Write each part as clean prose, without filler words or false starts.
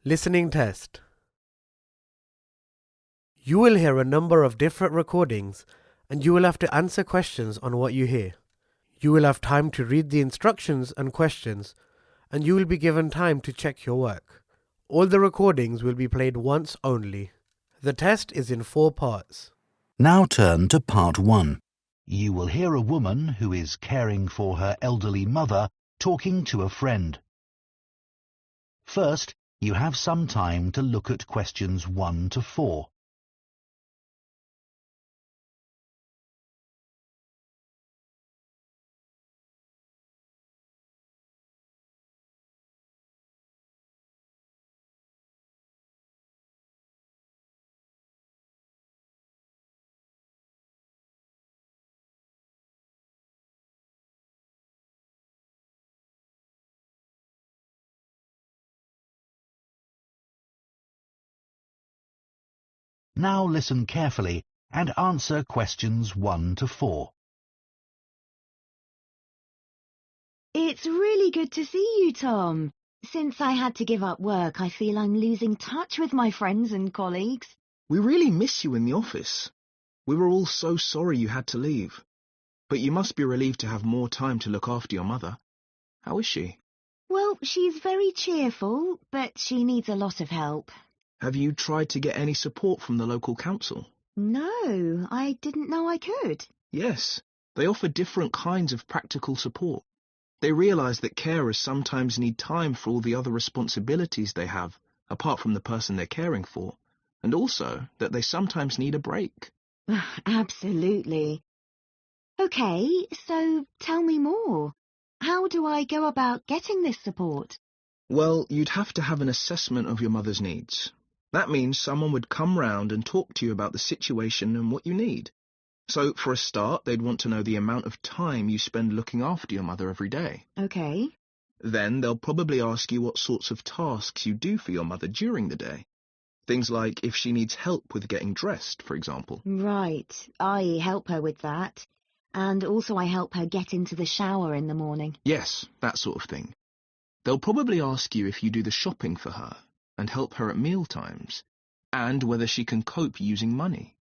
Listening test. You will hear a number of different recordings and you will have to answer questions on what you hear. You will have time to read the instructions and questions and you will be given time to check your work. All the recordings will be played once only. The test is in 4 parts. Now turn to part 1. You will hear a woman who is caring for her elderly mother talking to a friend. First, you have some time to look at questions 1 to 4. Now listen carefully and answer questions 1 to 4. It's really good to see you, Tom. Since I had to give up work, I feel I'm losing touch with my friends and colleagues. We really miss you in the office. We were all so sorry you had to leave. But you must be relieved to have more time to look after your mother. How is she? Well, she's very cheerful, but she needs a lot of help. Have you tried to get any support from the local council? No, I didn't know I could. Yes, they offer different kinds of practical support. They realise that carers sometimes need time for all the other responsibilities they have, apart from the person they're caring for, and also that they sometimes need a break. Absolutely. OK, so tell me more. How do I go about getting this support? Well, you'd have to have an assessment of your mother's needs. That means someone would come round and talk to you about the situation and what you need. So, for a start, they'd want to know the amount of time you spend looking after your mother every day. OK. Then they'll probably ask you what sorts of tasks you do for your mother during the day. Things like if she needs help with getting dressed, for example. Right, I help her with that. And also I help her get into the shower in the morning. Yes, that sort of thing. They'll probably ask you if you do the shopping for her and help her at meal times, and whether she can cope using money.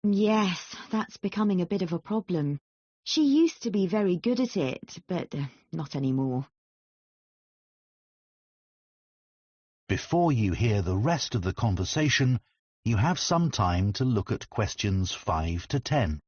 Yes, that's becoming a bit of a problem. She used to be very good at it, but not anymore. Before you hear the rest of the conversation, you have some time to look at questions 5 to 10.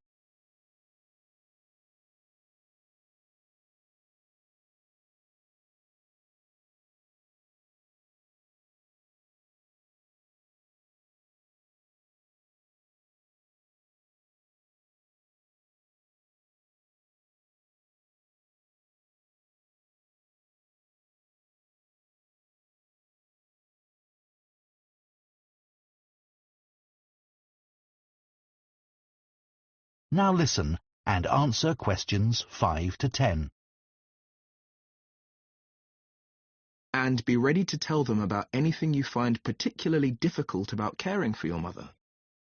Now listen and answer questions 5 to 10. And be ready to tell them about anything you find particularly difficult about caring for your mother.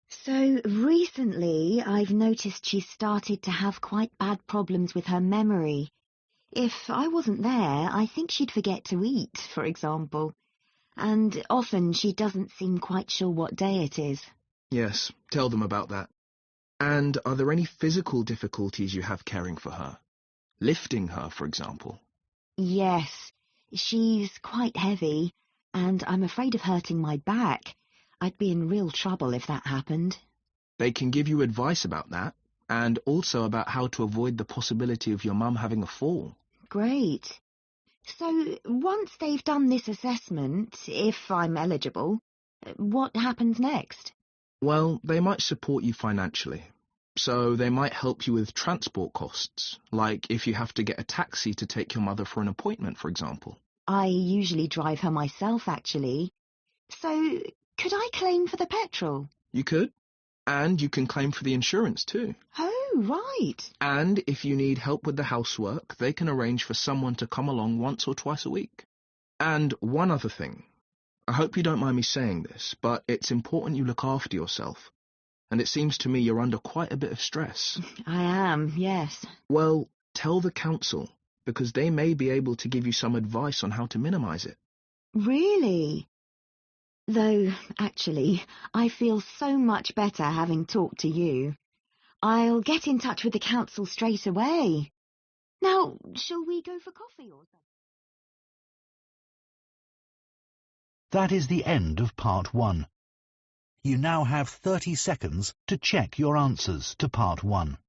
So recently I've noticed she's started to have quite bad problems with her memory. If I wasn't there, I think she'd forget to eat, for example. And often she doesn't seem quite sure what day it is. Yes, tell them about that. And are there any physical difficulties you have caring for her? Lifting her, for example. Yes, she's quite heavy, and I'm afraid of hurting my back. I'd be in real trouble if that happened. They can give you advice about that, and also about how to avoid the possibility of your mum having a fall. Great. So once they've done this assessment, if I'm eligible, what happens next? Well, they might support you financially. So they might help you with transport costs, like if you have to get a taxi to take your mother for an appointment, for example. I usually drive her myself, actually. So could I claim for the petrol? You could. And you can claim for the insurance too. Oh, right. And if you need help with the housework, they can arrange for someone to come along once or twice a week. And one other thing. I hope you don't mind me saying this, but it's important you look after yourself. And it seems to me you're under quite a bit of stress. I am, yes. Well, tell the council, because they may be able to give you some advice on how to minimise it. Really? Though, actually, I feel so much better having talked to you. I'll get in touch with the council straight away. Now, shall we go for coffee or something? That is the end of part 1. You now have 30 seconds to check your answers to part 1.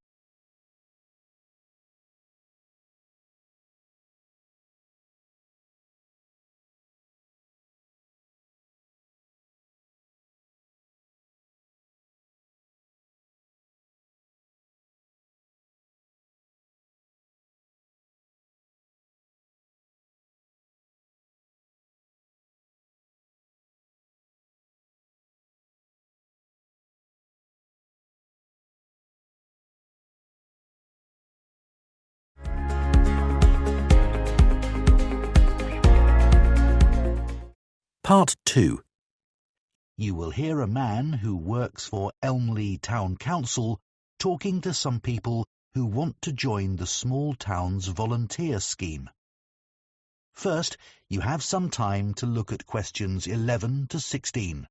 Part 2. You will hear a man who works for Elmley Town Council talking to some people who want to join the small town's volunteer scheme. First, you have some time to look at questions 11 to 16.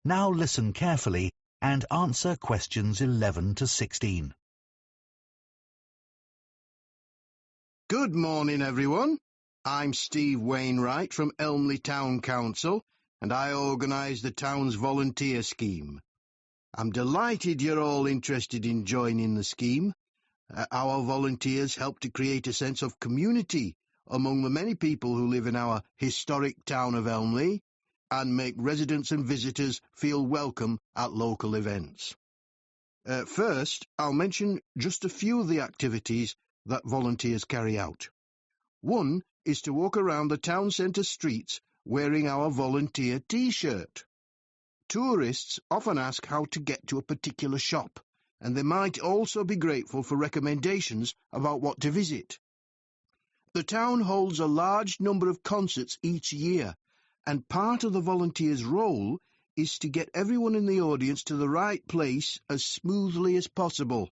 Now listen carefully and answer questions 11 to 16. Good morning, everyone. I'm Steve Wainwright from Elmley Town Council, and I organise the town's volunteer scheme. I'm delighted you're all interested in joining the scheme. Our volunteers help to create a sense of community among the many people who live in our historic town of Elmley, and make residents and visitors feel welcome at local events. First, I'll mention just a few of the activities that volunteers carry out. One is to walk around the town centre streets wearing our volunteer T-shirt. Tourists often ask how to get to a particular shop, and they might also be grateful for recommendations about what to visit. The town holds a large number of concerts each year, and part of the volunteers' role is to get everyone in the audience to the right place as smoothly as possible.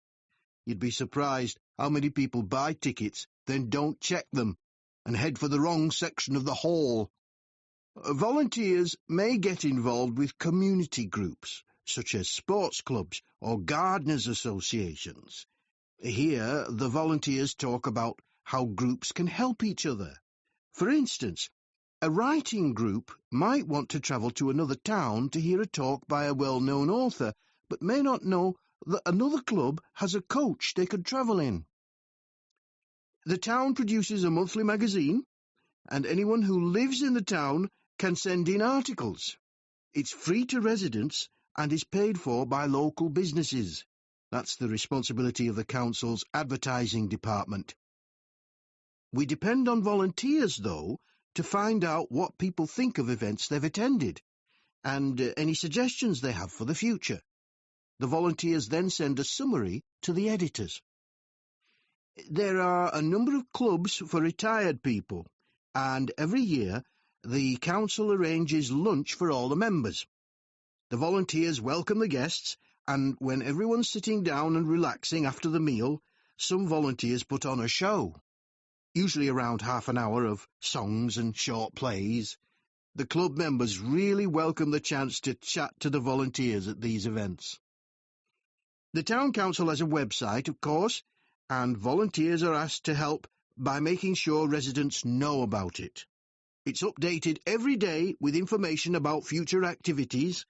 You'd be surprised how many people buy tickets, then don't check them, and head for the wrong section of the hall. Volunteers may get involved with community groups, such as sports clubs or gardeners' associations. Here, the volunteers talk about how groups can help each other. For instance, a writing group might want to travel to another town to hear a talk by a well-known author, but may not know that another club has a coach they could travel in. The town produces a monthly magazine, and anyone who lives in the town can send in articles. It's free to residents and is paid for by local businesses. That's the responsibility of the council's advertising department. We depend on volunteers, though, to find out what people think of events they've attended, and any suggestions they have for the future. The volunteers then send a summary to the editors. There are a number of clubs for retired people, and every year the council arranges lunch for all the members. The volunteers welcome the guests, and when everyone's sitting down and relaxing after the meal, some volunteers put on a show, usually around half an hour of songs and short plays. The club members really welcome the chance to chat to the volunteers at these events. The town council has a website, of course, and volunteers are asked to help by making sure residents know about it. It's updated every day with information about future activities,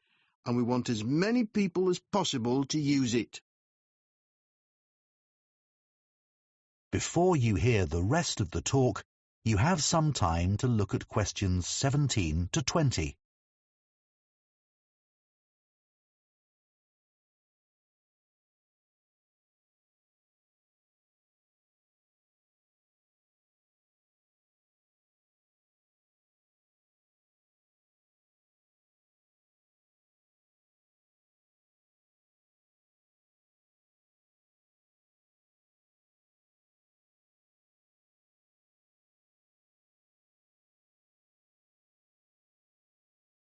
and we want as many people as possible to use it. Before you hear the rest of the talk, you have some time to look at questions 17 to 20.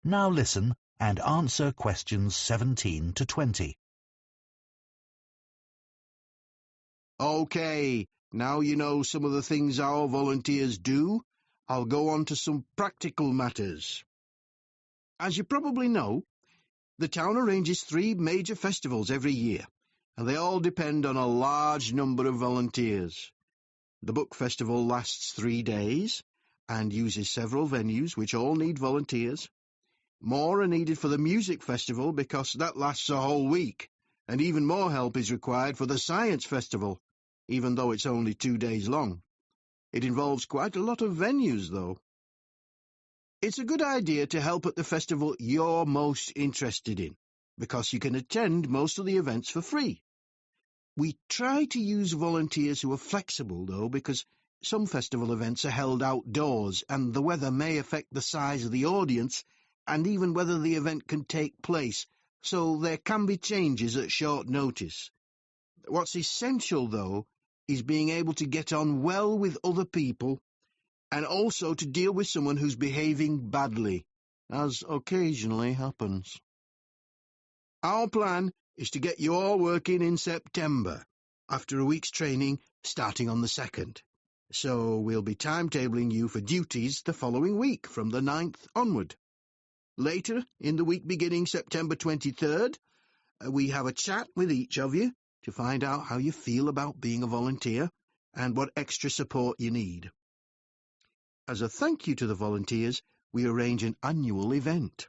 Now listen and answer questions 17 to 20. OK, now you know some of the things our volunteers do, I'll go on to some practical matters. As you probably know, the town arranges 3 major festivals every year, and they all depend on a large number of volunteers. The book festival lasts 3 days and uses several venues which all need volunteers. More are needed for the music festival because that lasts a whole week, and even more help is required for the science festival, even though it's only 2 days long. It involves quite a lot of venues, though. It's a good idea to help at the festival you're most interested in, because you can attend most of the events for free. We try to use volunteers who are flexible, though, because some festival events are held outdoors and the weather may affect the size of the audience and even whether the event can take place, so there can be changes at short notice. What's essential, though, is being able to get on well with other people and also to deal with someone who's behaving badly, as occasionally happens. Our plan is to get you all working in September, after a week's training starting on the 2nd. So we'll be timetabling you for duties the following week from the 9th onward. Later, in the week beginning September 23rd, we have a chat with each of you to find out how you feel about being a volunteer and what extra support you need. As a thank you to the volunteers, we arrange an annual event.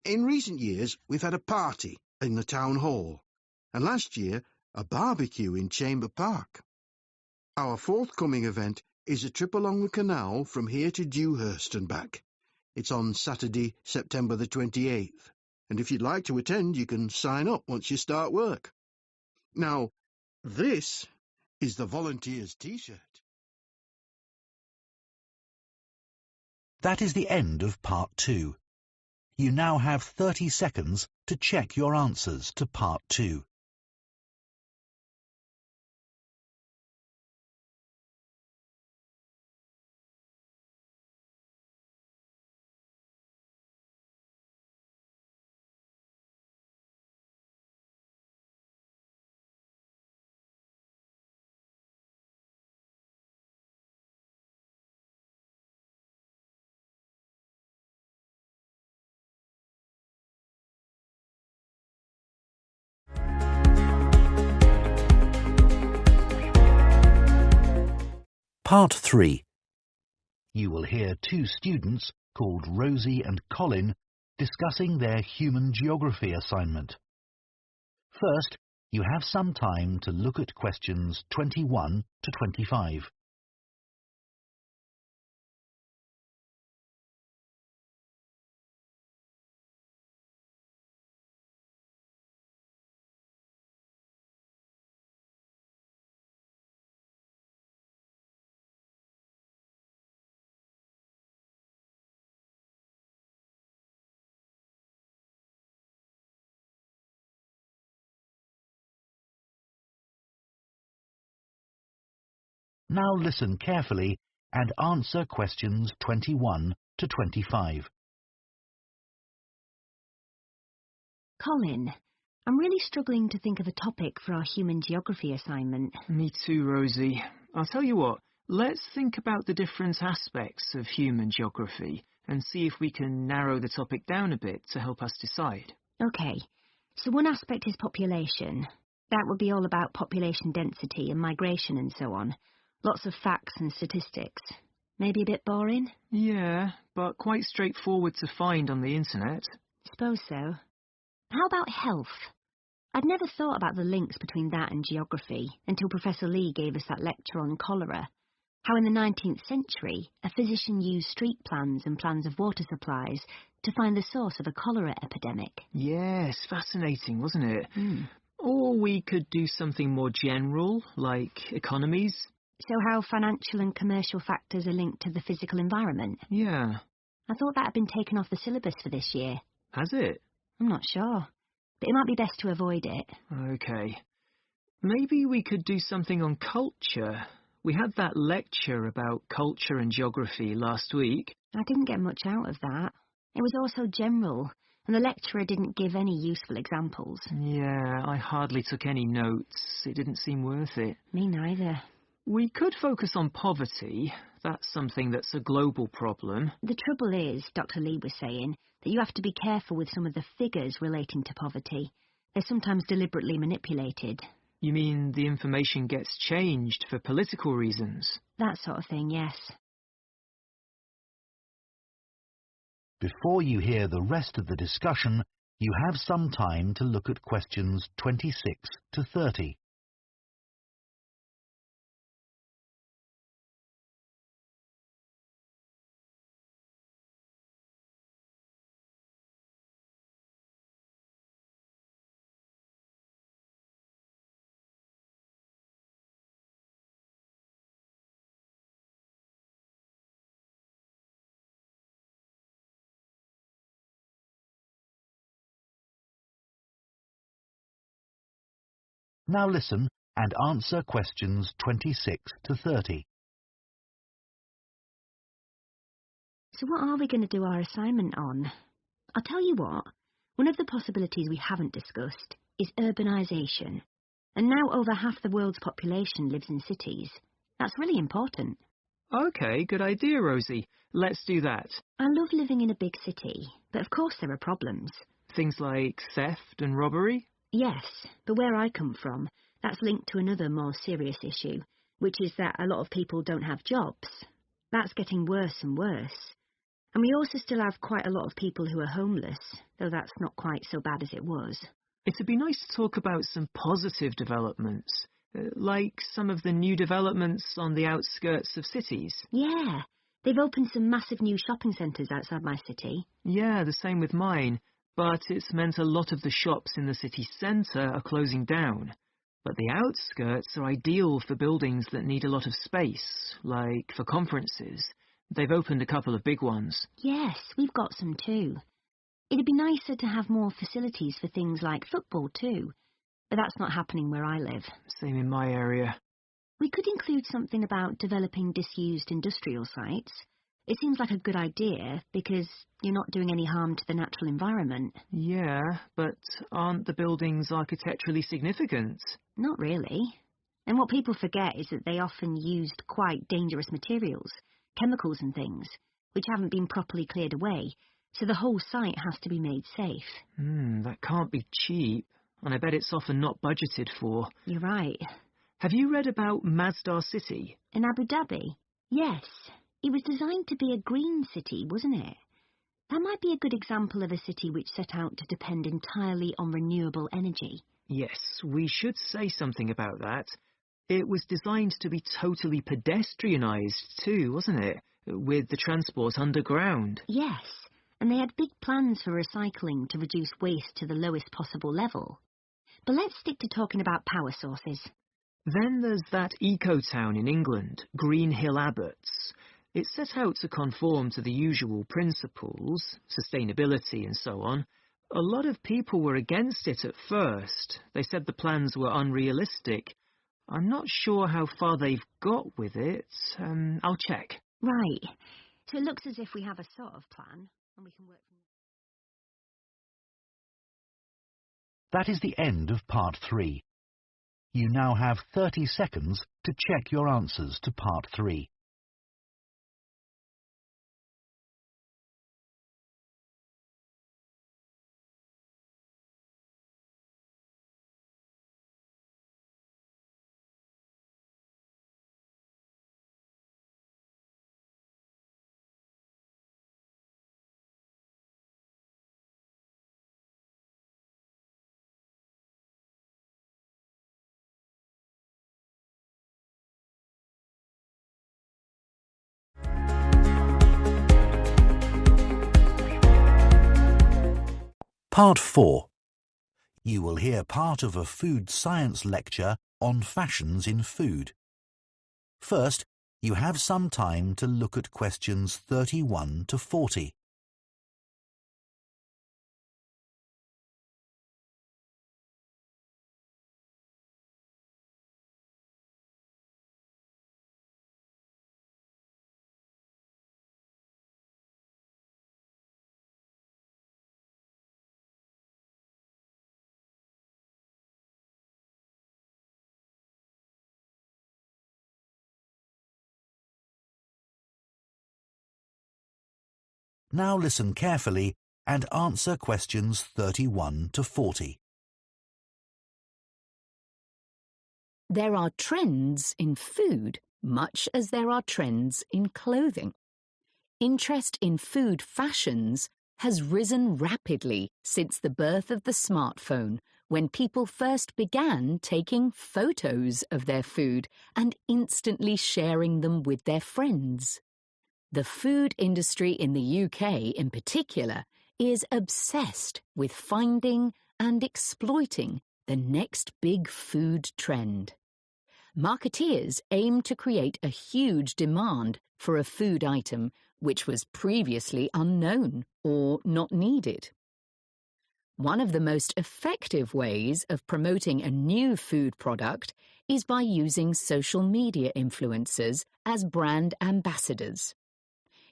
In recent years, we've had a party in the town hall, and last year, a barbecue in Chamber Park. Our forthcoming event is a trip along the canal from here to Dewhurst and back. It's on Saturday, September the 28th, and if you'd like to attend, you can sign up once you start work. Now, this is the volunteers' T-shirt. That is the end of part 2. You now have 30 seconds to check your answers to part 2. Part 3. You will hear 2 students called Rosie and Colin discussing their human geography assignment. First, you have some time to look at questions 21 to 25. Now listen carefully and answer questions 21 to 25. Colin, I'm really struggling to think of a topic for our human geography assignment. Me too, Rosie. I'll tell you what, let's think about the different aspects of human geography and see if we can narrow the topic down a bit to help us decide. OK, so one aspect is population. That would be all about population density and migration and so on. Lots of facts and statistics. Maybe a bit boring? Yeah, but quite straightforward to find on the internet. Suppose so. How about health? I'd never thought about the links between that and geography until Professor Lee gave us that lecture on cholera. How in the 19th century, a physician used street plans and plans of water supplies to find the source of a cholera epidemic. Yes, fascinating, wasn't it? Mm. Or we could do something more general, like economies. So how financial and commercial factors are linked to the physical environment? Yeah. I thought that had been taken off the syllabus for this year. Has it? I'm not sure, but it might be best to avoid it. OK. Maybe we could do something on culture. We had that lecture about culture and geography last week. I didn't get much out of that. It was also general, and the lecturer didn't give any useful examples. Yeah, I hardly took any notes. It didn't seem worth it. Me neither. We could focus on poverty. That's something that's a global problem. The trouble is, Dr. Lee was saying, that you have to be careful with some of the figures relating to poverty. They're sometimes deliberately manipulated. You mean the information gets changed for political reasons? That sort of thing, yes. Before you hear the rest of the discussion, you have some time to look at questions 26 to 30. Now listen and answer questions 26 to 30. So what are we going to do our assignment on? I'll tell you what, one of the possibilities we haven't discussed is urbanisation. And now over half the world's population lives in cities. That's really important. Okay, good idea, Rosie. Let's do that. I love living in a big city, but of course there are problems. Things like theft and robbery? Yes, but where I come from, that's linked to another more serious issue, which is that a lot of people don't have jobs. That's getting worse and worse. And we also still have quite a lot of people who are homeless, though that's not quite so bad as it was. It'd be nice to talk about some positive developments, like some of the new developments on the outskirts of cities. Yeah, they've opened some massive new shopping centres outside my city. Yeah, the same with mine, but it's meant a lot of the shops in the city centre are closing down. But the outskirts are ideal for buildings that need a lot of space, like for conferences. They've opened a couple of big ones. Yes, we've got some too. It'd be nicer to have more facilities for things like football too, but that's not happening where I live. Same in my area. We could include something about developing disused industrial sites. It seems like a good idea because you're not doing any harm to the natural environment. Yeah, but aren't the buildings architecturally significant? Not really. And what people forget is that they often used quite dangerous materials, chemicals and things, which haven't been properly cleared away, so the whole site has to be made safe. That can't be cheap, and I bet it's often not budgeted for. You're right. Have you read about Masdar City? In Abu Dhabi? Yes. It was designed to be a green city, wasn't it? That might be a good example of a city which set out to depend entirely on renewable energy. Yes, we should say something about that. It was designed to be totally pedestrianised too, wasn't it? With the transport underground. Yes, and they had big plans for recycling to reduce waste to the lowest possible level. But let's stick to talking about power sources. Then there's that eco-town in England, Green Hill Abbots. It set out to conform to the usual principles, sustainability and so on. A lot of people were against it at first. They said the plans were unrealistic. I'm not sure how far they've got with it. I'll check. Right. So it looks as if we have a sort of plan, and we can work from... That is the end of part 3. You now have 30 seconds to check your answers to part 3. Part 4. You will hear part of a food science lecture on fashions in food. First, you have some time to look at questions 31 to 40. Now listen carefully and answer questions 31 to 40. There are trends in food, much as there are trends in clothing. Interest in food fashions has risen rapidly since the birth of the smartphone, when people first began taking photos of their food and instantly sharing them with their friends. The food industry in the UK in particular is obsessed with finding and exploiting the next big food trend. Marketeers aim to create a huge demand for a food item which was previously unknown or not needed. One of the most effective ways of promoting a new food product is by using social media influencers as brand ambassadors.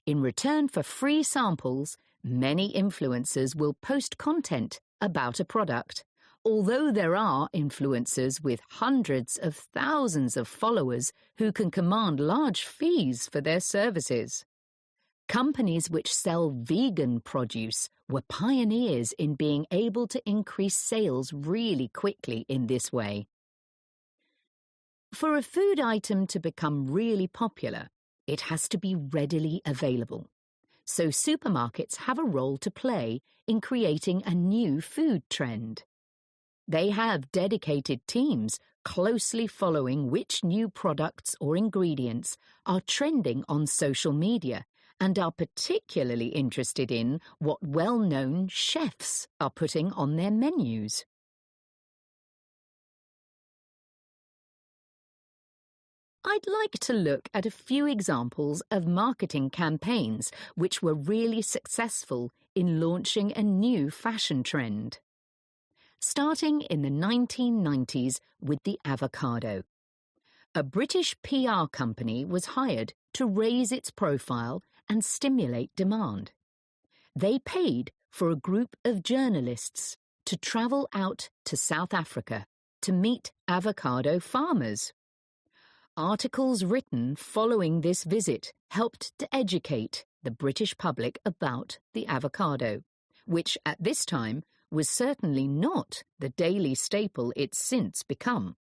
In return for free samples, many influencers will post content about a product. Although there are influencers with hundreds of thousands of followers who can command large fees for their services. Companies which sell vegan produce were pioneers in being able to increase sales really quickly in this way. For a food item to become really popular, it has to be readily available. So supermarkets have a role to play in creating a new food trend. They have dedicated teams closely following which new products or ingredients are trending on social media and are particularly interested in what well-known chefs are putting on their menus. I'd like to look at a few examples of marketing campaigns which were really successful in launching a new fashion trend. Starting in the 1990s with the avocado. A British PR company was hired to raise its profile and stimulate demand. They paid for a group of journalists to travel out to South Africa to meet avocado farmers. Articles written following this visit helped to educate the British public about the avocado, which at this time was certainly not the daily staple it's since become.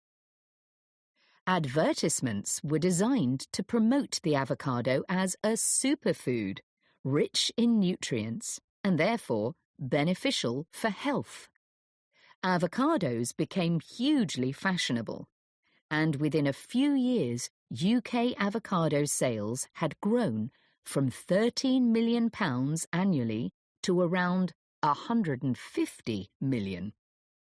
Advertisements were designed to promote the avocado as a superfood, rich in nutrients and therefore beneficial for health. Avocados became hugely fashionable, and within a few years, UK avocado sales had grown from £13 million annually to around £150 million,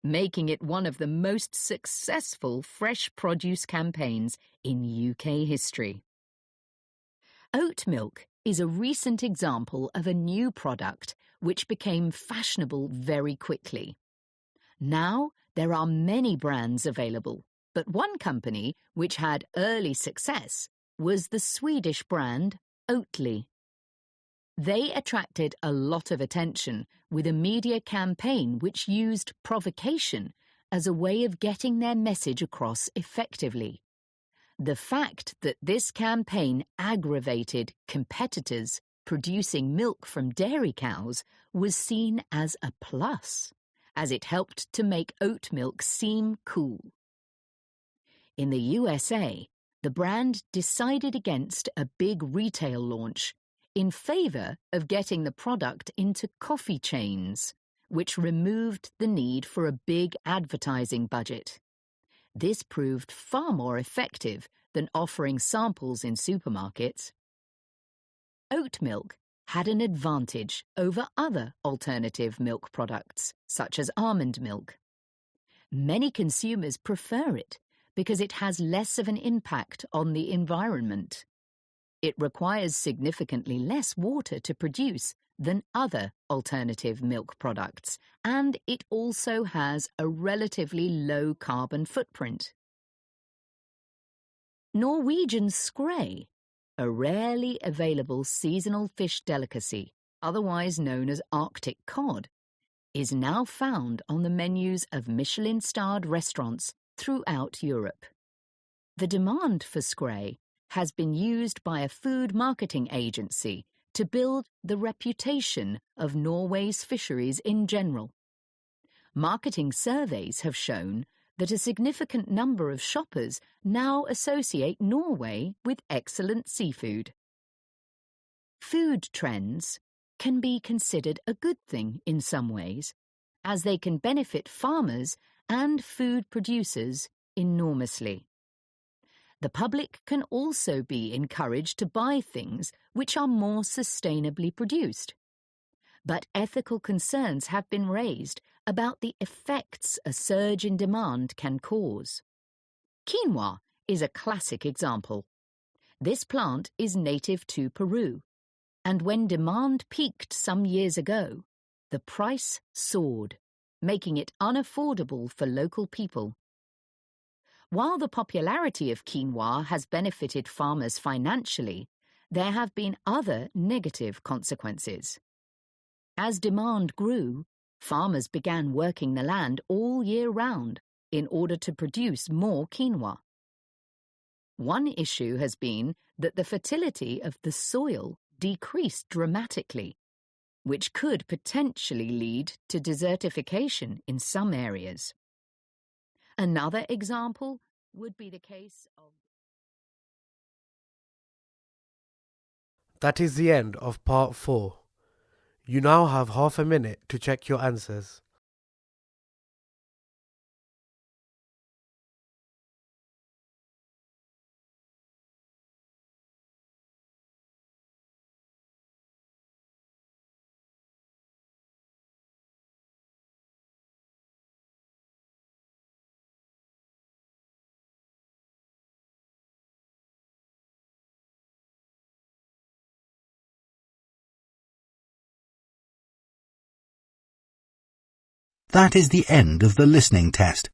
making it one of the most successful fresh produce campaigns in UK history. Oat milk is a recent example of a new product which became fashionable very quickly. Now there are many brands available, but one company which had early success was the Swedish brand Oatly. They attracted a lot of attention with a media campaign which used provocation as a way of getting their message across effectively. The fact that this campaign aggravated competitors producing milk from dairy cows was seen as a plus, as it helped to make oat milk seem cool. In the USA, the brand decided against a big retail launch in favour of getting the product into coffee chains, which removed the need for a big advertising budget. This proved far more effective than offering samples in supermarkets. Oat milk had an advantage over other alternative milk products, such as almond milk. Many consumers prefer it because it has less of an impact on the environment. It requires significantly less water to produce than other alternative milk products, and it also has a relatively low carbon footprint. Norwegian skrei, a rarely available seasonal fish delicacy, otherwise known as Arctic cod, is now found on the menus of Michelin-starred restaurants throughout Europe. The demand for skrei has been used by a food marketing agency to build the reputation of Norway's fisheries in general. Marketing surveys have shown that a significant number of shoppers now associate Norway with excellent seafood. Food trends can be considered a good thing in some ways, as they can benefit farmers and food producers enormously. The public can also be encouraged to buy things which are more sustainably produced. But ethical concerns have been raised about the effects a surge in demand can cause. Quinoa is a classic example. This plant is native to Peru, and when demand peaked some years ago, the price soared, making it unaffordable for local people. While the popularity of quinoa has benefited farmers financially, there have been other negative consequences. As demand grew, farmers began working the land all year round in order to produce more quinoa. One issue has been that the fertility of the soil decreased dramatically, which could potentially lead to desertification in some areas. Another example would be the case of... That is the end of part 4. You now have half a minute to check your answers. That is the end of the listening test.